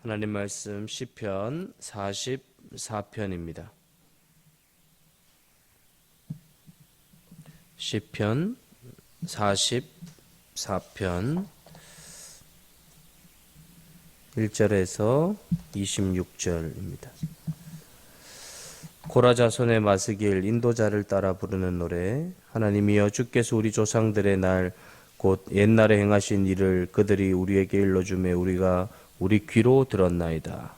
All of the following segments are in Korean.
하나님 말씀 시편 44편입니다. 시편 44편 1절에서 26절입니다. 고라 자손의 마스길 인도자를 따라 부르는 노래. 하나님이여, 주께서 우리 조상들의 날 곧 옛날에 행하신 일을 그들이 우리에게 일러주매 우리가 우리 귀로 들었나이다.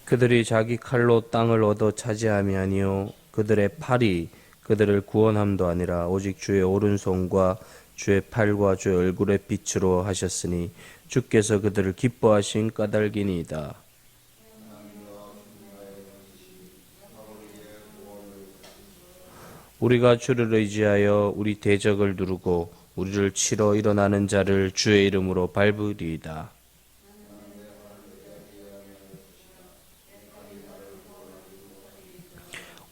그들이 자기 칼로 땅을 얻어 차지함이 아니요 그들의 팔이 그들을 구원함도 아니라 오직 주의 오른손과 주의 팔과 주의 얼굴의 빛으로 하셨으니 주께서 그들을 기뻐하신 까닭이니이다. 우리가 주를 의지하여 우리 대적을 누르고 우리를 치러 일어나는 자를 주의 이름으로 밟으리이다.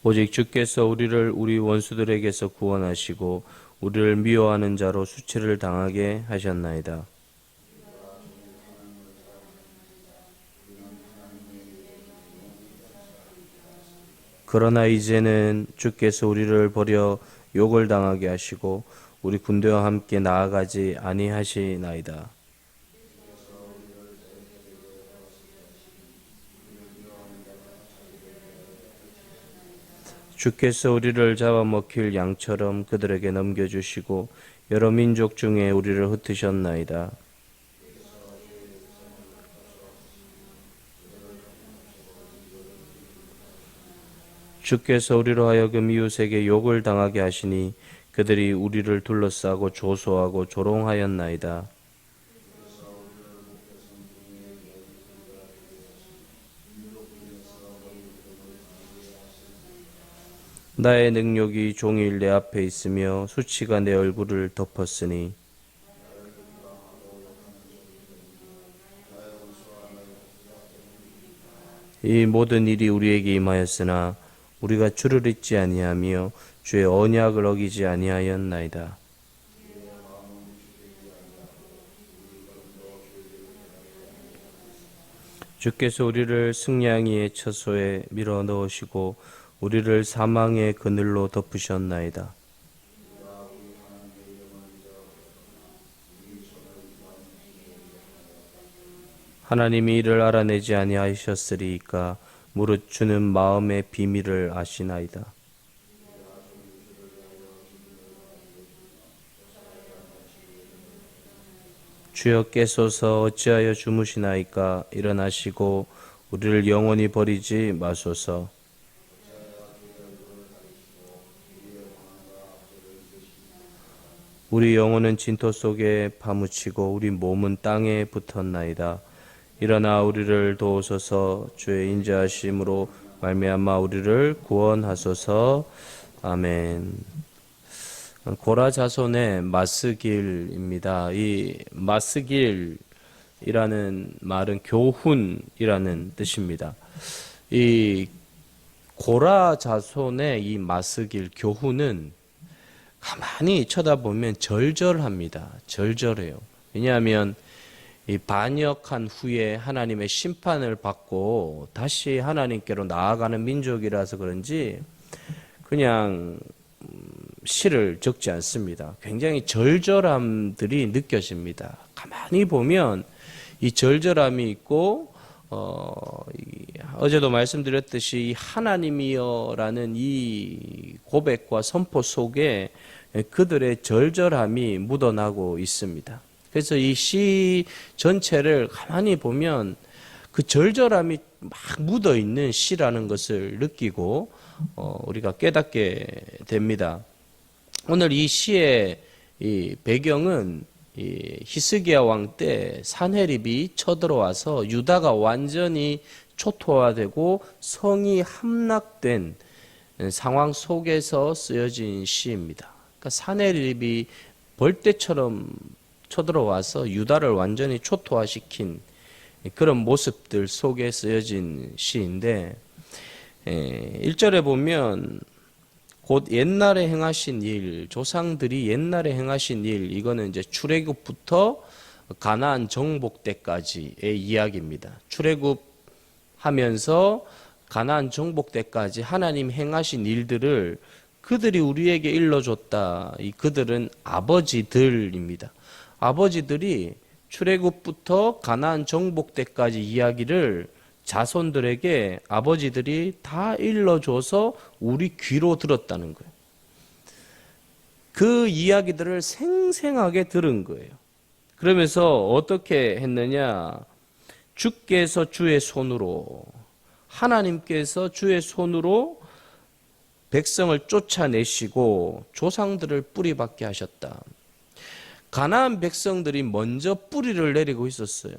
오직 주께서 우리를 우리 원수들에게서 구원하시고 우리를 미워하는 자로 수치를 당하게 하셨나이다. 그러나 이제는 주께서 우리를 버려 욕을 당하게 하시고 우리 군대와 함께 나아가지 아니하시나이다. 주께서 우리를 잡아먹힐 양처럼 그들에게 넘겨주시고 여러 민족 중에 우리를 흩으셨나이다. 주께서 우리로 하여금 이웃에게 욕을 당하게 하시니 그들이 우리를 둘러싸고 조소하고 조롱하였나이다. 나의 능력이 종일 내 앞에 있으며 수치가 내 얼굴을 덮었으니 이 모든 일이 우리에게 임하였으나 우리가 주를 잊지 아니하며 주의 언약을 어기지 아니하였나이다. 주께서 우리를 승냥이의 처소에 밀어 넣으시고 우리를 사망의 그늘로 덮으셨나이다. 하나님이 이를 알아내지 아니하셨으리이까 무릇 주는 마음의 비밀을 아시나이다. 주여 깨소서 어찌하여 주무시나이까 일어나시고 우리를 영원히 버리지 마소서. 우리 영혼은 진토 속에 파묻히고 우리 몸은 땅에 붙었나이다. 일어나 우리를 도우소서. 주의 인자하심으로 말미암아 우리를 구원하소서. 아멘. 고라 자손의 마스길입니다. 이 마스길이라는 말은 교훈이라는 뜻입니다. 이 고라 자손의 이 마스길 교훈은 가만히 쳐다보면 절절합니다. 절절해요. 왜냐하면 이 반역한 후에 하나님의 심판을 받고 다시 하나님께로 나아가는 민족이라서 그런지 그냥 시를 적지 않습니다. 굉장히 절절함들이 느껴집니다. 가만히 보면 이 절절함이 있고 어제도 말씀드렸듯이 하나님이여라는 이 고백과 선포 속에 그들의 절절함이 묻어나고 있습니다. 그래서 이 시 전체를 가만히 보면 그 절절함이 막 묻어있는 시라는 것을 느끼고 우리가 깨닫게 됩니다. 오늘 이 시의 이 배경은 이 히스기야 왕 때 산헤립이 쳐들어와서 유다가 완전히 초토화되고 성이 함락된 상황 속에서 쓰여진 시입니다. 그러니까 산헤립이 벌떼처럼 쳐들어와서 유다를 완전히 초토화시킨 그런 모습들 속에 쓰여진 시인데 1절에 보면 곧 옛날에 행하신 일, 조상들이 옛날에 행하신 일, 이거는 이제 출애굽부터 가나안 정복 때까지의 이야기입니다. 출애굽하면서 가나안 정복 때까지 하나님 행하신 일들을 그들이 우리에게 일러줬다. 이 그들은 아버지들입니다. 아버지들이 출애굽부터 가나안 정복 때까지 이야기를 자손들에게 아버지들이 다 일러줘서 우리 귀로 들었다는 거예요. 그 이야기들을 생생하게 들은 거예요. 그러면서 어떻게 했느냐? 주께서 주의 손으로, 하나님께서 주의 손으로 백성을 쫓아내시고 조상들을 뿌리박게 하셨다. 가나안 백성들이 먼저 뿌리를 내리고 있었어요.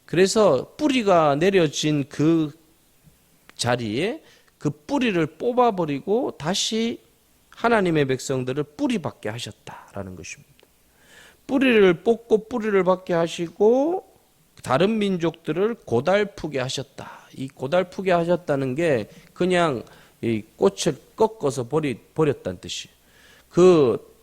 그래서 뿌리가 내려진 그 자리에 그 뿌리를 뽑아버리고 다시 하나님의 백성들을 뿌리박게 하셨다라는 것입니다. 뿌리를 뽑고 뿌리를 박게 하시고 다른 민족들을 고달프게 하셨다. 이 고달프게 하셨다는 게 그냥 이 꽃을 꺾어서 버렸다는 뜻이에요. 그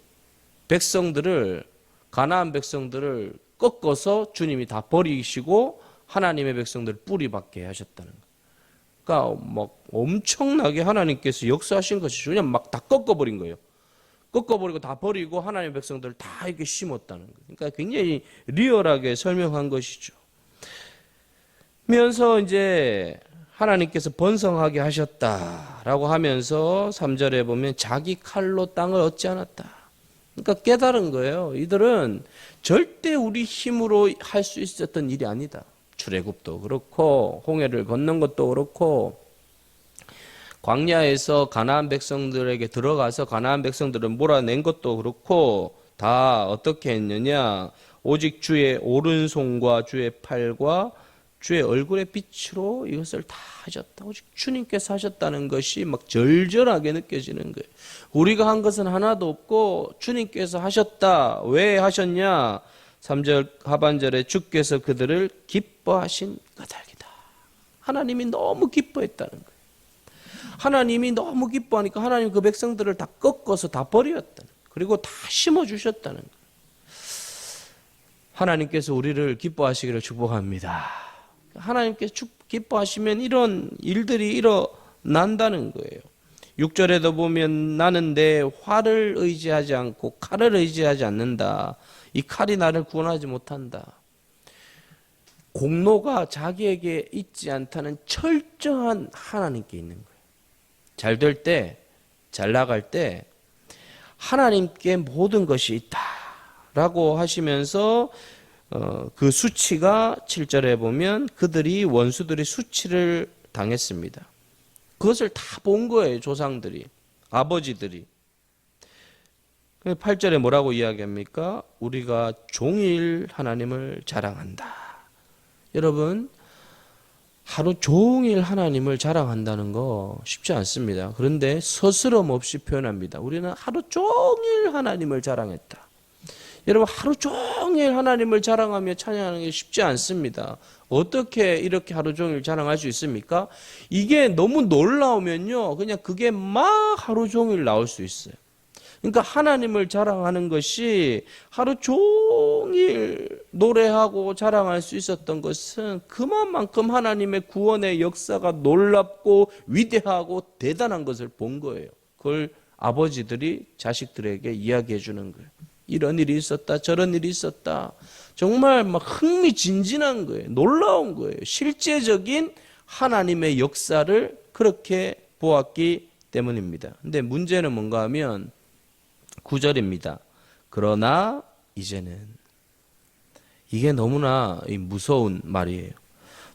백성들을, 가나안 백성들을 꺾어서 주님이 다 버리시고 하나님의 백성들을 뿌리박게 하셨다는 거예요. 그러니까 막 엄청나게 하나님께서 역사하신 것이죠. 그냥 막 다 꺾어버린 거예요. 꺾어버리고 다 버리고 하나님의 백성들을 다 이렇게 심었다는 거예요. 그러니까 굉장히 리얼하게 설명한 것이죠. 면서 이제 하나님께서 번성하게 하셨다라고 하면서 3절에 보면 자기 칼로 땅을 얻지 않았다. 그러니까 깨달은 거예요. 이들은 절대 우리 힘으로 할 수 있었던 일이 아니다. 출애굽도 그렇고 홍해를 건넌 것도 그렇고 광야에서 가나안 백성들에게 들어가서 가나안 백성들을 몰아낸 것도 그렇고 다 어떻게 했느냐? 오직 주의 오른손과 주의 팔과 주의 얼굴의 빛으로 이것을 다 하셨다. 오직 주님께서 하셨다는 것이 막 절절하게 느껴지는 거예요. 우리가 한 것은 하나도 없고 주님께서 하셨다. 왜 하셨냐? 3절 하반절에 주께서 그들을 기뻐하신 까닭이다. 하나님이 너무 기뻐했다는 거예요. 하나님이 너무 기뻐하니까 하나님 그 백성들을 다 꺾어서 다 버렸다는 거예요. 그리고 다 심어주셨다는 거예요. 하나님께서 우리를 기뻐하시기를 축복합니다. 하나님께서 기뻐하시면 이런 일들이 일어난다는 거예요. 6절에도 보면 나는 내 활을 의지하지 않고 칼을 의지하지 않는다. 이 칼이 나를 구원하지 못한다. 공로가 자기에게 있지 않다는 철저한 하나님께 있는 거예요. 잘 될 때, 잘 나갈 때 하나님께 모든 것이 있다라고 하시면서 그 수치가 7절에 보면 그들이 원수들이 수치를 당했습니다. 그것을 다 본 거예요. 조상들이, 아버지들이. 8절에 뭐라고 이야기합니까? 우리가 종일 하나님을 자랑한다. 여러분, 하루 종일 하나님을 자랑한다는 거 쉽지 않습니다. 그런데 서스럼 없이 표현합니다. 우리는 하루 종일 하나님을 자랑했다. 여러분, 하루 종일 하나님을 자랑하며 찬양하는 게 쉽지 않습니다. 어떻게 이렇게 하루 종일 자랑할 수 있습니까? 이게 너무 놀라우면요, 그냥 그게 막 하루 종일 나올 수 있어요. 그러니까 하나님을 자랑하는 것이 하루 종일 노래하고 자랑할 수 있었던 것은 그만큼 하나님의 구원의 역사가 놀랍고 위대하고 대단한 것을 본 거예요. 그걸 아버지들이 자식들에게 이야기해 주는 거예요. 이런 일이 있었다, 저런 일이 있었다. 정말 막 흥미진진한 거예요. 놀라운 거예요. 실제적인 하나님의 역사를 그렇게 보았기 때문입니다. 근데 문제는 뭔가 하면 9절입니다. 그러나 이제는, 이게 너무나 무서운 말이에요.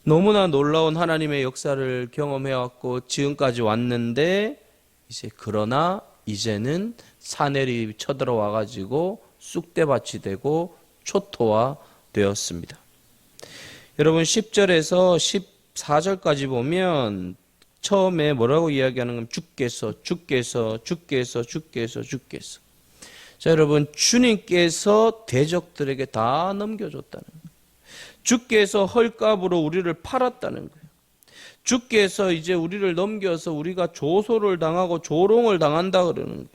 너무나 놀라운 하나님의 역사를 경험해왔고 지금까지 왔는데 이제 그러나 이제는 사내리 쳐들어와 가지고 쑥대밭이 되고 초토화 되었습니다. 여러분 10절에서 14절까지 보면 처음에 뭐라고 이야기하는 건 주께서. 자, 여러분, 주님께서 대적들에게 다 넘겨줬다는 거예요. 주께서 헐값으로 우리를 팔았다는 거예요. 주께서 이제 우리를 넘겨서 우리가 조소를 당하고 조롱을 당한다 그러는 거예요.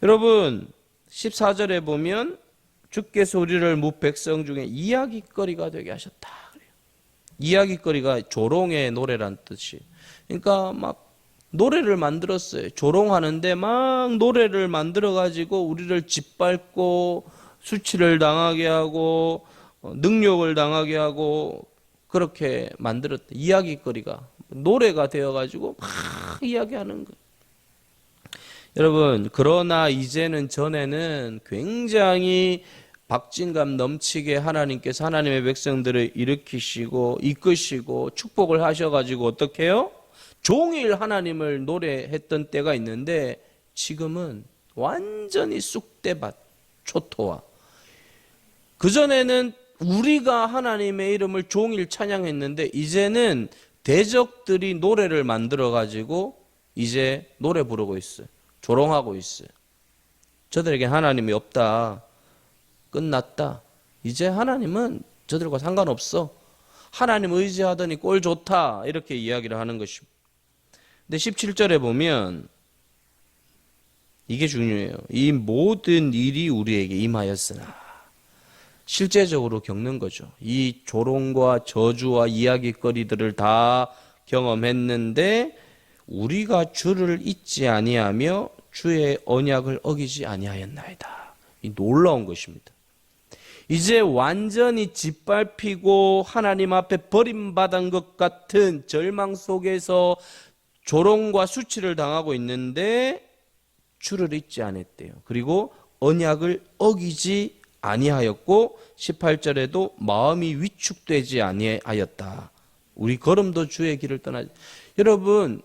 여러분 14절에 보면 주께서 우리를 무 백성 중에 이야기거리가 되게 하셨다 그래요. 이야기거리가 조롱의 노래란 뜻이. 그러니까 막 노래를 만들었어요. 조롱하는데 막 노래를 만들어 가지고 우리를 짓밟고 수치를 당하게 하고 능욕을 당하게 하고 그렇게 만들었다. 이야기거리가 노래가 되어 가지고 막 이야기하는 거예요. 여러분 그러나 이제는 전에는 굉장히 박진감 넘치게 하나님께서 하나님의 백성들을 일으키시고 이끄시고 축복을 하셔가지고 어떻게 해요? 종일 하나님을 노래했던 때가 있는데 지금은 완전히 쑥대밭 초토화. 그전에는 우리가 하나님의 이름을 종일 찬양했는데 이제는 대적들이 노래를 만들어 가지고 이제 노래 부르고 있어요. 조롱하고 있어요. 저들에게 하나님이 없다. 끝났다. 이제 하나님은 저들과 상관없어. 하나님 의지하더니 꼴 좋다. 이렇게 이야기를 하는 것입니다. 근데 17절에 보면 이게 중요해요. 이 모든 일이 우리에게 임하였으나 실제적으로 겪는 거죠. 이 조롱과 저주와 이야기거리들을 다 경험했는데 우리가 주를 잊지 아니하며 주의 언약을 어기지 아니하였나이다. 이 놀라운 것입니다. 이제 완전히 짓밟히고 하나님 앞에 버림받은 것 같은 절망 속에서 조롱과 수치를 당하고 있는데 주를 잊지 않았대요. 그리고 언약을 어기지 아니하였고 18절에도 마음이 위축되지 아니하였다. 우리 걸음도 주의 길을 떠나지. 여러분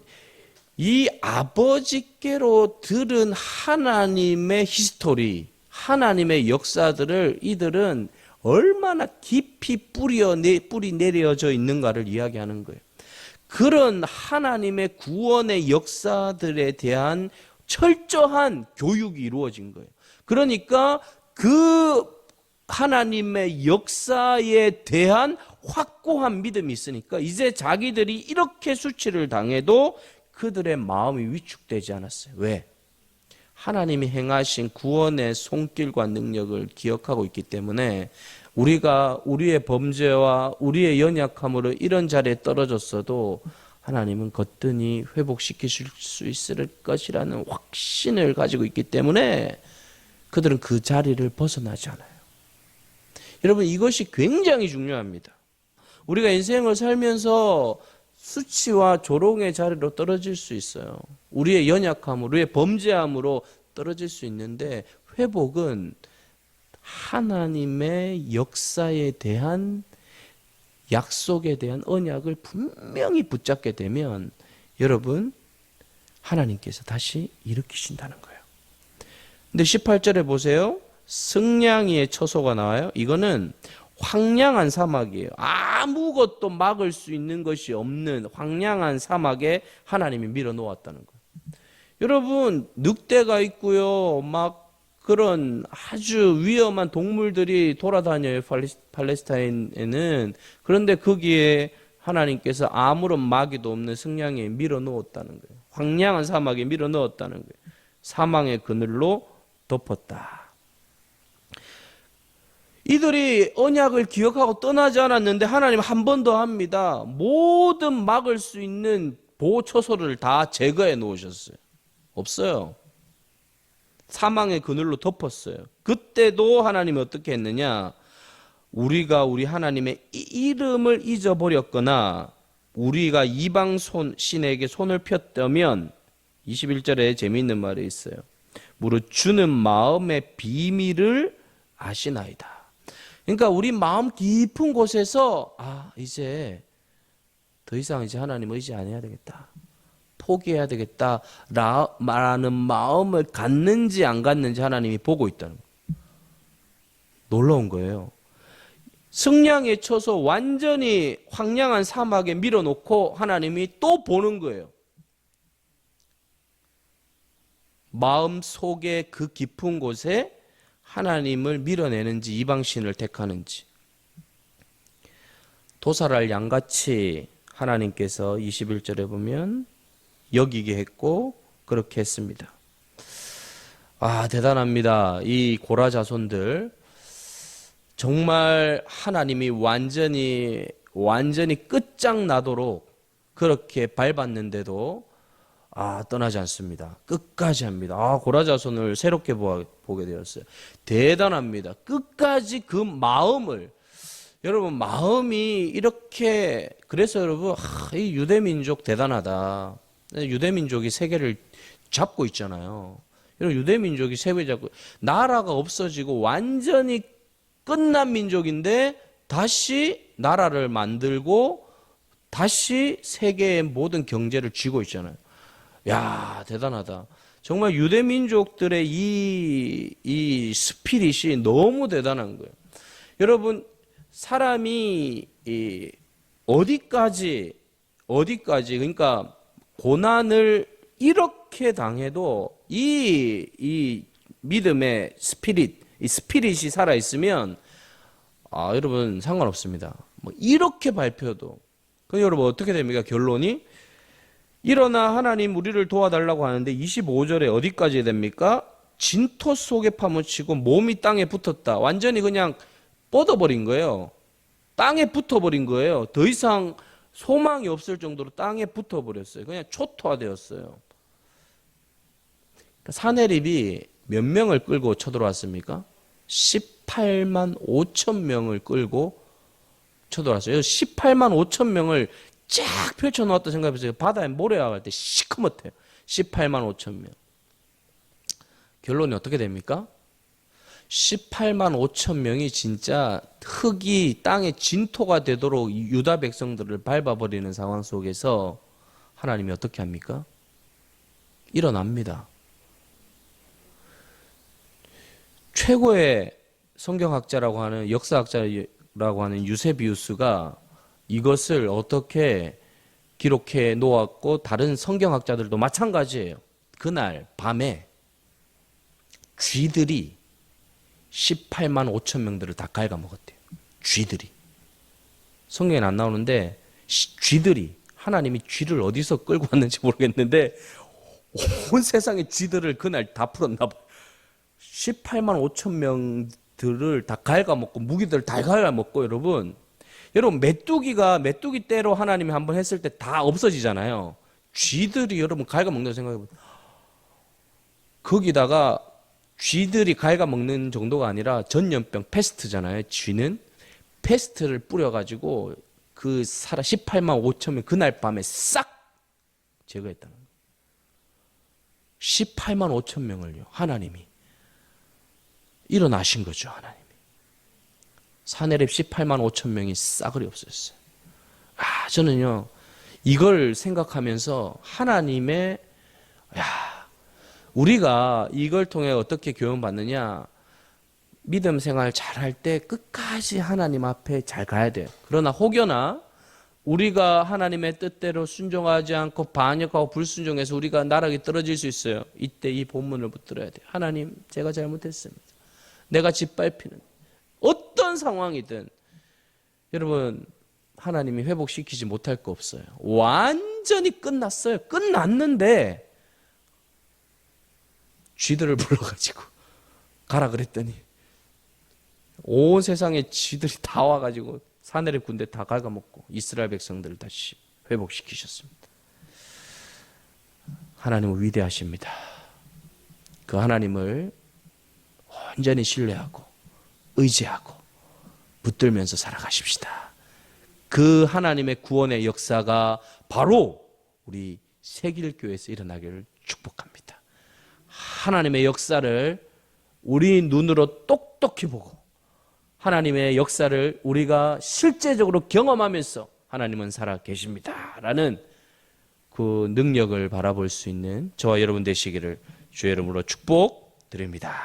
이 아버지께로 들은 하나님의 히스토리, 하나님의 역사들을 이들은 얼마나 깊이 뿌리 내려져 있는가를 이야기하는 거예요. 그런 하나님의 구원의 역사들에 대한 철저한 교육이 이루어진 거예요. 그러니까 그 하나님의 역사에 대한 확고한 믿음이 있으니까 이제 자기들이 이렇게 수치를 당해도 그들의 마음이 위축되지 않았어요. 왜? 하나님이 행하신 구원의 손길과 능력을 기억하고 있기 때문에 우리가 우리의 범죄와 우리의 연약함으로 이런 자리에 떨어졌어도 하나님은 거뜬히 회복시키실 수 있을 것이라는 확신을 가지고 있기 때문에 그들은 그 자리를 벗어나지 않아요. 여러분 이것이 굉장히 중요합니다. 우리가 인생을 살면서 수치와 조롱의 자리로 떨어질 수 있어요. 우리의 연약함으로, 우리의 범죄함으로 떨어질 수 있는데 회복은 하나님의 역사에 대한 약속에 대한 언약을 분명히 붙잡게 되면 여러분 하나님께서 다시 일으키신다는 거예요. 근데 18절에 보세요. 승냥이의 처소가 나와요. 이거는 황량한 사막이에요. 아무것도 막을 수 있는 것이 없는 황량한 사막에 하나님이 밀어놓았다는 거예요. 여러분 늑대가 있고요. 막 그런 아주 위험한 동물들이 돌아다녀요. 팔레스타인에는. 그런데 거기에 하나님께서 아무런 마귀도 없는 승냥이에 밀어놓았다는 거예요. 황량한 사막에 밀어넣었다는 거예요. 사망의 그늘로 덮었다. 이들이 언약을 기억하고 떠나지 않았는데 하나님 한 번 더 합니다. 모든 막을 수 있는 보호초소를 다 제거해 놓으셨어요. 없어요. 사망의 그늘로 덮었어요. 그때도 하나님이 어떻게 했느냐? 우리가 우리 하나님의 이름을 잊어버렸거나 우리가 이방 신에게 손을 폈다면 21절에 재미있는 말이 있어요. 무릇 주는 마음의 비밀을 아시나이다. 그러니까 우리 마음 깊은 곳에서 이제 더 이상 이제 하나님 의지 안 해야 되겠다. 포기해야 되겠다. 라는 마음을 갖는지 안 갖는지 하나님이 보고 있다는 거예요. 놀라운 거예요. 승냥에 쳐서 완전히 황량한 사막에 밀어놓고 하나님이 또 보는 거예요. 마음 속의 그 깊은 곳에 하나님을 밀어내는지 이방신을 택하는지. 도살할 양같이 하나님께서 21절에 보면 여기게 했고 그렇게 했습니다. 아, 대단합니다. 이 고라 자손들 정말 하나님이 완전히 끝장나도록 그렇게 밟았는데도 떠나지 않습니다. 끝까지 합니다. 고라 자손을 새롭게 보게 되었어요. 대단합니다. 끝까지 그 마음을, 여러분 마음이 이렇게, 그래서 여러분 이 유대민족 대단하다. 유대민족이 세계를 잡고 있잖아요. 여러분 유대민족이 세계 잡고, 나라가 없어지고 완전히 끝난 민족인데 다시 나라를 만들고 다시 세계의 모든 경제를 쥐고 있잖아요. 야, 대단하다. 정말 유대민족들의 이 스피릿이 너무 대단한 거예요. 여러분, 사람이 어디까지, 그러니까 고난을 이렇게 당해도 이 믿음의 스피릿, 이 스피릿이 살아있으면, 여러분, 상관없습니다. 뭐, 이렇게 발표도. 그럼 여러분, 어떻게 됩니까? 결론이? 일어나 하나님 우리를 도와달라고 하는데 25절에 어디까지 됩니까? 진토 속에 파묻히고 몸이 땅에 붙었다. 완전히 그냥 뻗어버린 거예요. 땅에 붙어버린 거예요. 더 이상 소망이 없을 정도로 땅에 붙어버렸어요. 그냥 초토화되었어요. 사내립이 몇 명을 끌고 쳐들어왔습니까? 18만 5천 명을 끌고 쳐들어왔어요. 18만 5천 명을 쫙 펼쳐놓았다 생각해보세요. 바다에 모래가 갈 때 시커멓대요. 18만 5천 명. 결론이 어떻게 됩니까? 18만 5천 명이 진짜 흙이 땅의 진토가 되도록 유다 백성들을 밟아버리는 상황 속에서 하나님이 어떻게 합니까? 일어납니다. 최고의 성경학자라고 하는, 역사학자라고 하는 유세비우스가 이것을 어떻게 기록해 놓았고 다른 성경학자들도 마찬가지예요. 그날 밤에 쥐들이 18만 5천 명들을 다 갉아먹었대요. 쥐들이. 성경에는 안 나오는데 쥐들이, 하나님이 쥐를 어디서 끌고 왔는지 모르겠는데 온 세상의 쥐들을 그날 다 풀었나 봐요. 18만 5천 명들을 다 갉아먹고 무기들을 다 갉아먹고, 여러분 메뚜기 떼로 하나님이 한번 했을 때 다 없어지잖아요. 쥐들이 여러분 갉아먹는다고 생각해보세요. 거기다가 쥐들이 갉아먹는 정도가 아니라 전염병 패스트잖아요. 쥐는 패스트를 뿌려가지고 그 18만 5천 명 그날 밤에 싹 제거했다는 거예요. 18만 5천 명을요. 하나님이 일어나신 거죠. 하나님이. 사내립 18만 5천 명이 싸그리 없어졌어요. 저는요 이걸 생각하면서 하나님의, 우리가 이걸 통해 어떻게 교훈받느냐, 믿음 생활 잘할 때 끝까지 하나님 앞에 잘 가야 돼요. 그러나 혹여나 우리가 하나님의 뜻대로 순종하지 않고 반역하고 불순종해서 우리가 나락에 떨어질 수 있어요. 이때 이 본문을 붙들어야 돼요. 하나님, 제가 잘못했습니다. 내가 짓밟히는 어떤 상황이든 여러분 하나님이 회복시키지 못할 거 없어요. 완전히 끝났어요. 끝났는데 쥐들을 불러가지고 가라 그랬더니 온 세상에 쥐들이 다 와가지고 사내립 군대 다 갉아먹고 이스라엘 백성들을 다시 회복시키셨습니다. 하나님은 위대하십니다. 그 하나님을 완전히 신뢰하고 의지하고 붙들면서 살아가십시다. 그 하나님의 구원의 역사가 바로 우리 세길교회에서 일어나기를 축복합니다. 하나님의 역사를 우리 눈으로 똑똑히 보고 하나님의 역사를 우리가 실제적으로 경험하면서 하나님은 살아 계십니다 라는 그 능력을 바라볼 수 있는 저와 여러분 되시기를 주의 이름으로 축복드립니다.